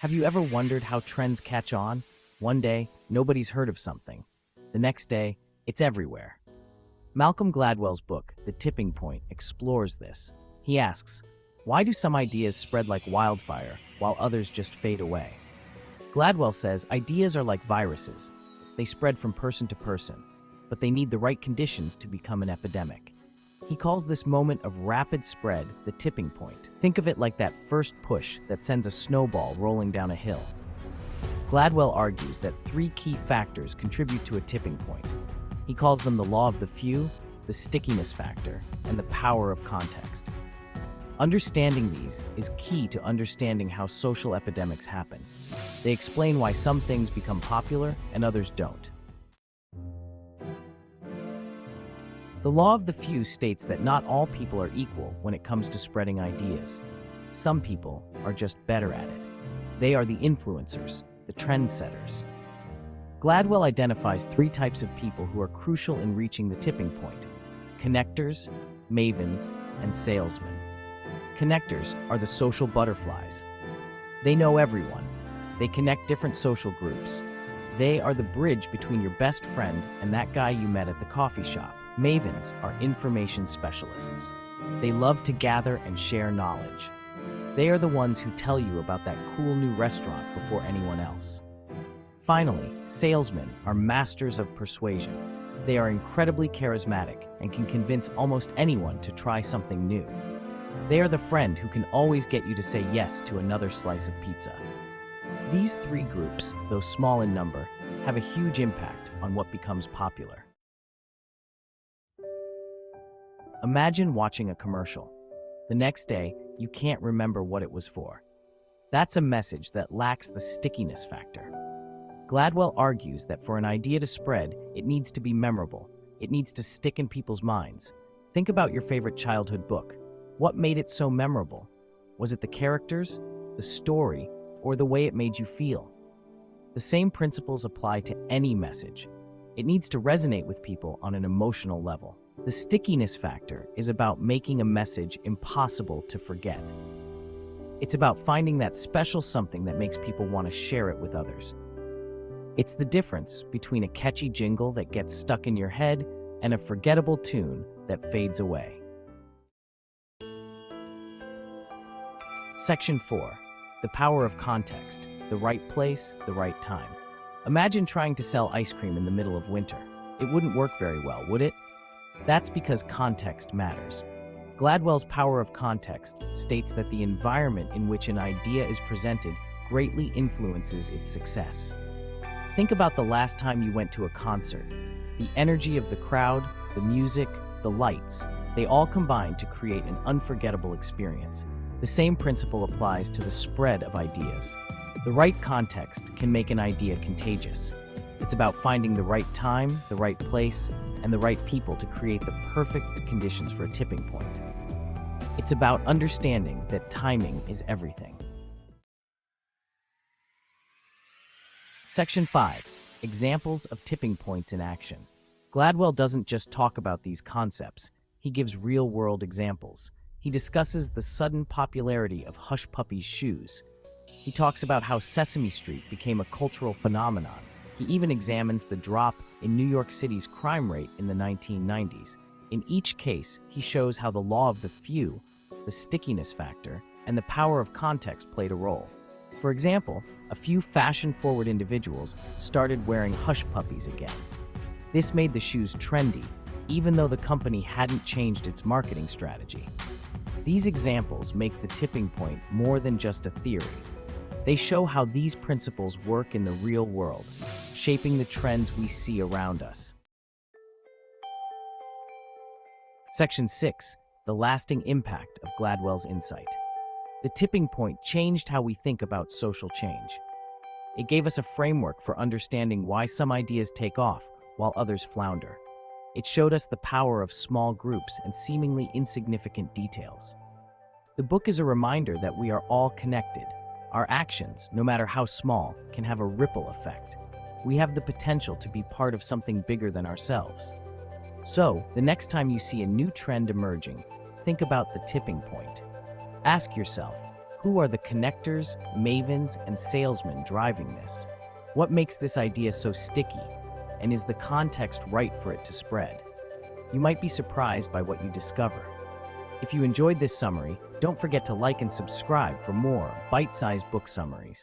Have you ever wondered how trends catch on? One day, nobody's heard of something. The next day, it's everywhere. Malcolm Gladwell's book, The Tipping Point, explores this. He asks, why do some ideas spread like wildfire while others just fade away? Gladwell says ideas are like viruses. They spread from person to person, but they need the right conditions to become an epidemic. He calls this moment of rapid spread the tipping point. Think of it like that first push that sends a snowball rolling down a hill. Gladwell argues that three key factors contribute to a tipping point. He calls them the law of the few, the stickiness factor, and the power of context. Understanding these is key to understanding how social epidemics happen. They explain why some things become popular and others don't. The law of the few states that not all people are equal when it comes to spreading ideas. Some people are just better at it. They are the influencers, the trendsetters. Gladwell identifies three types of people who are crucial in reaching the tipping point: connectors, mavens, and salesmen. Connectors are the social butterflies. They know everyone. They connect different social groups. They are the bridge between your best friend and that guy you met at the coffee shop. Mavens are information specialists. They love to gather and share knowledge. They are the ones who tell you about that cool new restaurant before anyone else. Finally, salesmen are masters of persuasion. They are incredibly charismatic and can convince almost anyone to try something new. They are the friend who can always get you to say yes to another slice of pizza. These three groups, though small in number, have a huge impact on what becomes popular. Imagine watching a commercial. The next day, you can't remember what it was for. That's a message that lacks the stickiness factor. Gladwell argues that for an idea to spread, it needs to be memorable. It needs to stick in people's minds. Think about your favorite childhood book. What made it so memorable? Was it the characters, the story, or the way it made you feel? The same principles apply to any message. It needs to resonate with people on an emotional level. The stickiness factor is about making a message impossible to forget. It's about finding that special something that makes people want to share it with others. It's the difference between a catchy jingle that gets stuck in your head and a forgettable tune that fades away. Section 4. The power of context. The right place, the right time. Imagine trying to sell ice cream in the middle of winter. It wouldn't work very well, would it? That's because context matters. Gladwell's power of context states that the environment in which an idea is presented greatly influences its success. Think about the last time you went to a concert. The energy of the crowd, the music, the lights, they all combine to create an unforgettable experience. The same principle applies to the spread of ideas. The right context can make an idea contagious. It's about finding the right time, the right place, and the right people to create the perfect conditions for a tipping point. It's about understanding that timing is everything. Section 5. Examples of tipping points in action. Gladwell doesn't just talk about these concepts. He gives real-world examples. He discusses the sudden popularity of Hush Puppies shoes. He talks about how Sesame Street became a cultural phenomenon. He even examines the drop in New York City's crime rate in the 1990s. In each case, he shows how the law of the few, the stickiness factor, and the power of context played a role. For example, a few fashion-forward individuals started wearing Hush Puppies again. This made the shoes trendy, even though the company hadn't changed its marketing strategy. These examples make the tipping point more than just a theory. They show how these principles work in the real world, shaping the trends we see around us. Section 6. The lasting impact of Gladwell's insight. The tipping point changed how we think about social change. It gave us a framework for understanding why some ideas take off while others flounder. It showed us the power of small groups and seemingly insignificant details. The book is a reminder that we are all connected. Our actions, no matter how small, can have a ripple effect. We have the potential to be part of something bigger than ourselves. So, the next time you see a new trend emerging, think about the tipping point. Ask yourself, Who are the connectors, mavens, and salesmen driving this? What makes this idea so sticky? And is the context right for it to spread? You might be surprised by what you discover. If you enjoyed this summary, don't forget to like and subscribe for more bite-sized book summaries.